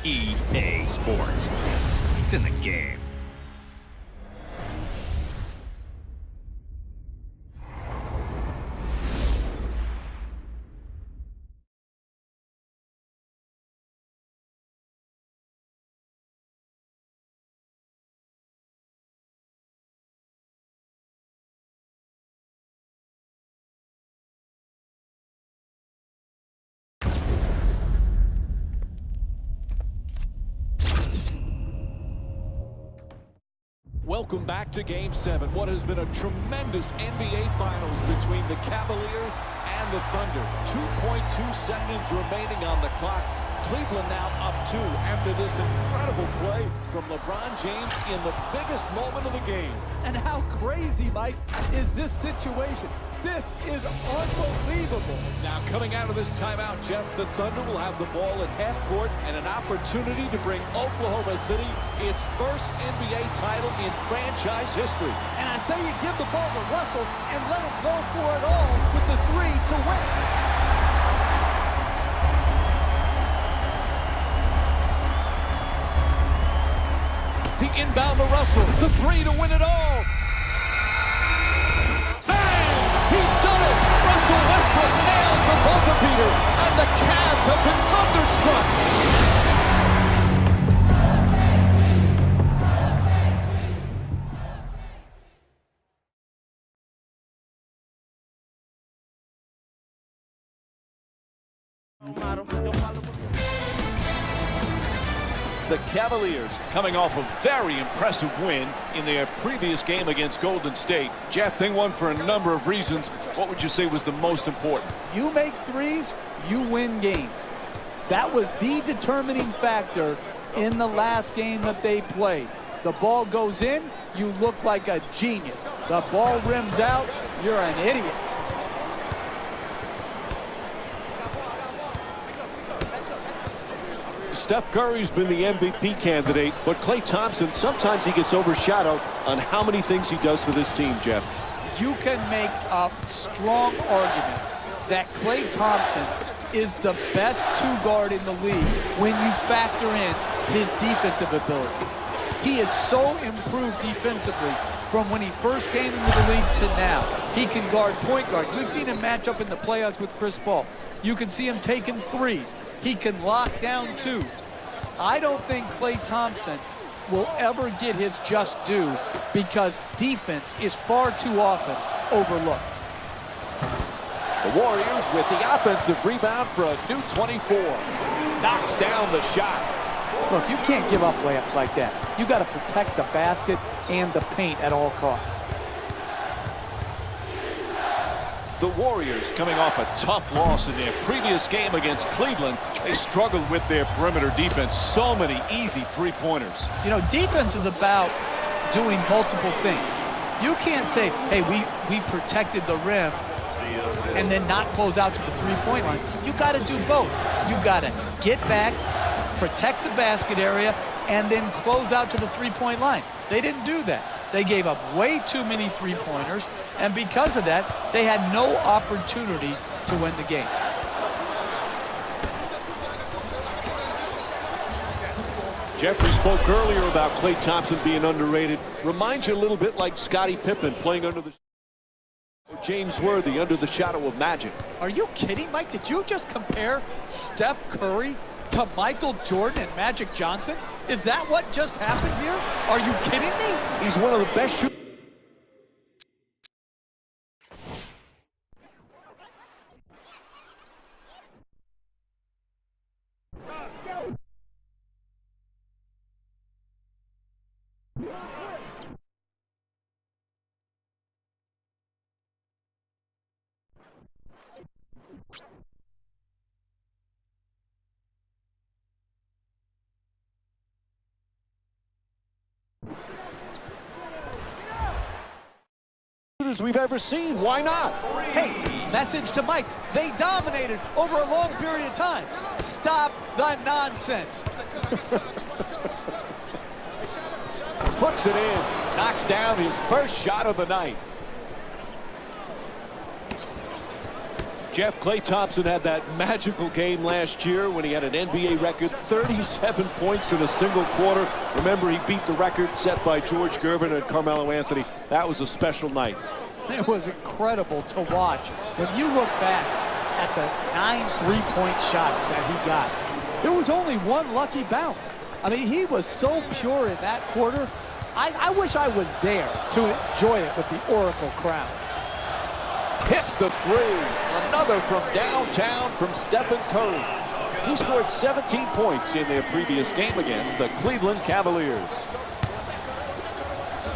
EA Sports. It's in the game. Welcome back to Game 7. What has been a tremendous NBA Finals between the Cavaliers and the Thunder. 2.2 seconds remaining on the clock. Cleveland now up 2 after this incredible play from LeBron James in the biggest moment of the game. And how crazy, Mike, is this situation? This is unbelievable. Now coming out of this timeout, Jeff, the Thunder will have the ball at half court and an opportunity to bring Oklahoma City its first NBA title in franchise history. And I say you give the ball to Russell and let him go for it all with the 3 to win. The inbound to Russell, the 3 to win it all. Russell Westbrook nails the buzzer beater, and the Cavs have been thunderstruck. The Cavaliers coming off a very impressive win in their previous game against Golden State. Jeff, they won for a number of reasons. What would you say was the most important? You make threes, you win games. That was the determining factor in the last game that they played. The ball goes in, you look like a genius. The ball rims out, you're an idiot. Steph Curry's been the MVP candidate, but Klay Thompson, sometimes he gets overshadowed on how many things he does for this team, Jeff. You can make a strong argument that Klay Thompson is the best two-guard in the league when you factor in his defensive ability. He is so improved defensively from when he first came into the league to now. He can guard point guards. We've seen him match up in the playoffs with Chris Paul. You can see him taking threes. He can lock down twos. I don't think Klay Thompson will ever get his just due because defense is far too often overlooked. The Warriors with the offensive rebound for a new 24. Knocks down the shot. Look, you can't give up layups like that. You got to protect the basket and the paint at all costs. The Warriors coming off a tough loss in their previous game against Cleveland. They struggled with their perimeter defense. So many easy three-pointers. You know, defense is about doing multiple things. You can't say, hey, we protected the rim and then not close out to the three-point line. You got to do both. You got to get back, protect the basket area, and then close out to the three-point line. They didn't do that. They gave up way too many three-pointers, and because of that, they had no opportunity to win the game. Jeffrey spoke earlier about Klay Thompson being underrated. Reminds you a little bit like Scottie Pippen playing under the James Worthy under the shadow of Magic. Are you kidding, Mike? Did you just compare Steph Curry to Michael Jordan and Magic Johnson? Is that what just happened here? Are you kidding me? He's one of the best shooters. We've ever seen. Why not? Hey, message to Mike. They dominated over a long period of time. Stop the nonsense. Puts it in. Knocks down his first shot of the night. Jeff, Klay Thompson had that magical game last year when he had an NBA record 37 points in a single quarter. Remember, he beat the record set by George Gervin and Carmelo Anthony. That was a special night. It was incredible to watch. When you look back at the 9 3-point shots that he got, there was only one lucky bounce. I mean, he was so pure in that quarter. I wish I was there to enjoy it with the Oracle crowd. Hits the three. Another from downtown from Stephen Curry. He scored 17 points in their previous game against the Cleveland Cavaliers.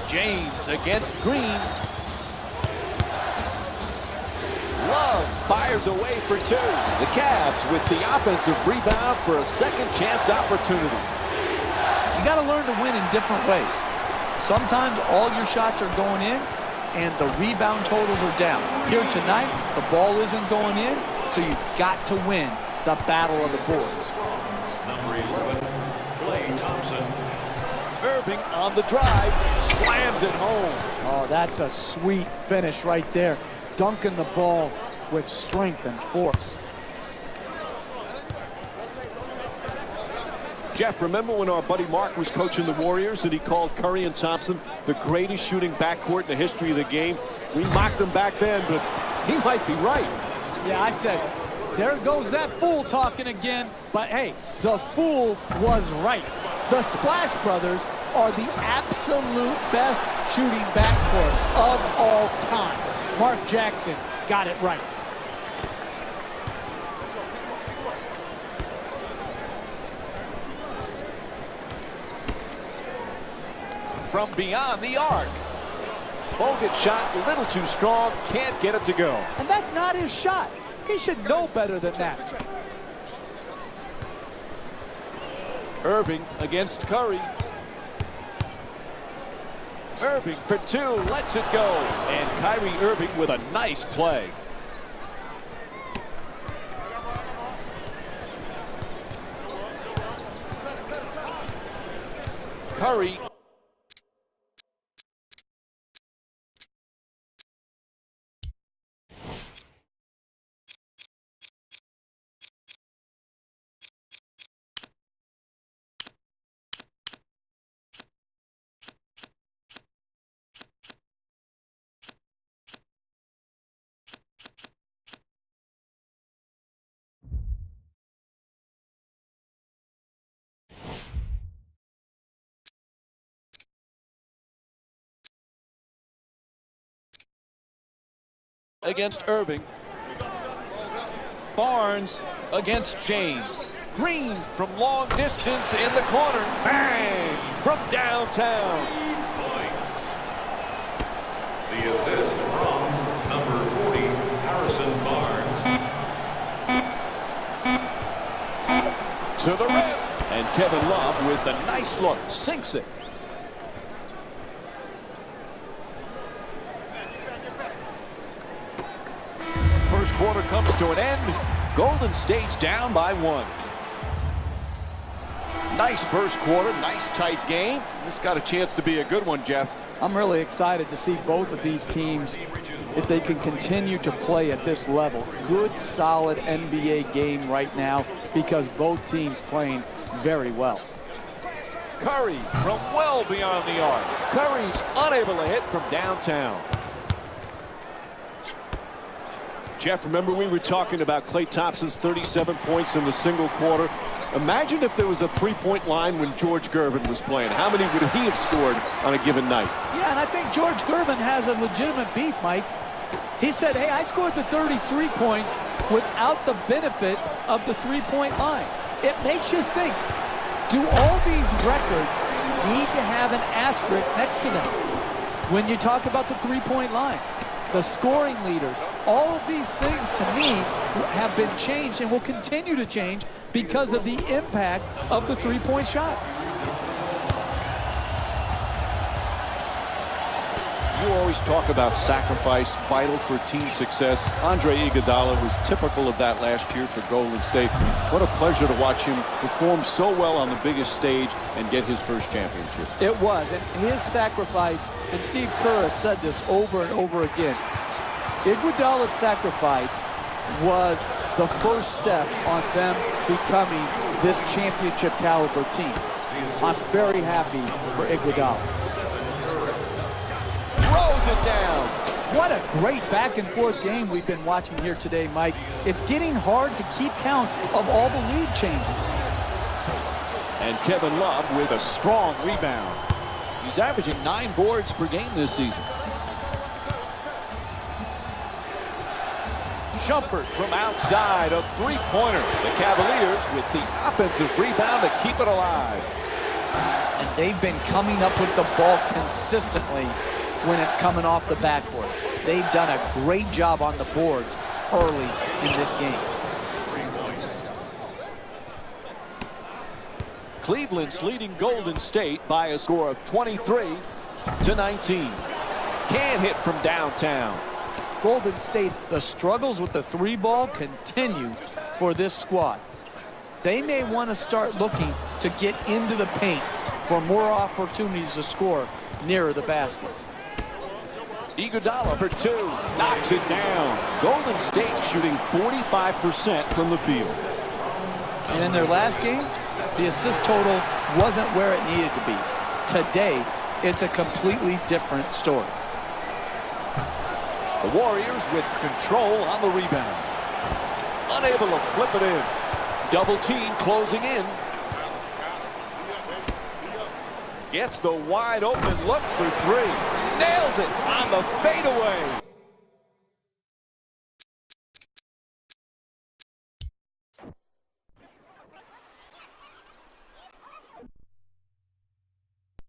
James against Green. Love fires away for two. The Cavs with the offensive rebound for a second chance opportunity. You got to learn to win in different ways. Sometimes all your shots are going in and the rebound totals are down. Here tonight, the ball isn't going in, so you've got to win the battle of the boards. Number 11, Klay Thompson. Irving on the drive, slams it home. Oh, that's a sweet finish right there. Dunking the ball with strength and force. Jeff, remember when our buddy Mark was coaching the Warriors and he called Curry and Thompson the greatest shooting backcourt in the history of the game? We mocked them back then, but he might be right. Yeah, I said, there goes that fool talking again. But hey, the fool was right. The Splash Brothers are the absolute best shooting backcourt of all time. Mark Jackson got it right. From beyond the arc. Bogut shot a little too strong, can't get it to go. And that's not his shot. He should know better than that. Irving against Curry. Irving for two, lets it go. And Kyrie Irving with a nice play. Curry. Against Irving. Barnes against James. Green from long distance in the corner. Bang! From downtown. Points. The assist from number 40, Harrison Barnes. To the rim. And Kevin Love with the nice look. Sinks it. First quarter comes to an end. Golden State's down by 1. Nice first quarter, nice tight game. This got a chance to be a good one, Jeff. I'm really excited to see both of these teams, if they can continue to play at this level. Good, solid NBA game right now because both teams playing very well. Curry from well beyond the arc. Curry's unable to hit from downtown. Jeff, remember we were talking about Klay Thompson's 37 points in the single quarter. Imagine if there was a three-point line when George Gervin was playing. How many would he have scored on a given night? Yeah, and I think George Gervin has a legitimate beef, Mike. He said, hey, I scored the 33 points without the benefit of the three-point line. It makes you think, do all these records need to have an asterisk next to them when you talk about the three-point line? The scoring leaders, all of these things to me have been changed and will continue to change because of the impact of the three-point shot. You always talk about sacrifice, vital for team success. Andre Iguodala was typical of that last year for Golden State. What a pleasure to watch him perform so well on the biggest stage and get his first championship. It was, and his sacrifice, and Steve Kerr has said this over and over again, Iguodala's sacrifice was the first step on them becoming this championship caliber team. I'm very happy for Iguodala. Throws it down. What a great back and forth game we've been watching here today, Mike. It's getting hard to keep count of all the lead changes. And Kevin Love with a strong rebound. He's averaging 9 boards per game this season. Shumpert from outside, a three-pointer. The Cavaliers with the offensive rebound to keep it alive. And they've been coming up with the ball consistently when it's coming off the backboard. They've done a great job on the boards early in this game. Cleveland's leading Golden State by a score of 23-19. Can't hit from downtown. Golden State, the struggles with the three ball continue for this squad. They may want to start looking to get into the paint for more opportunities to score nearer the basket. Iguodala for 2, knocks it down. Golden State shooting 45% from the field. And in their last game, the assist total wasn't where it needed to be. Today, it's a completely different story. The Warriors with control on the rebound. Unable to flip it in. Double team closing in. Gets the wide open look for 3. Nails it on the fadeaway.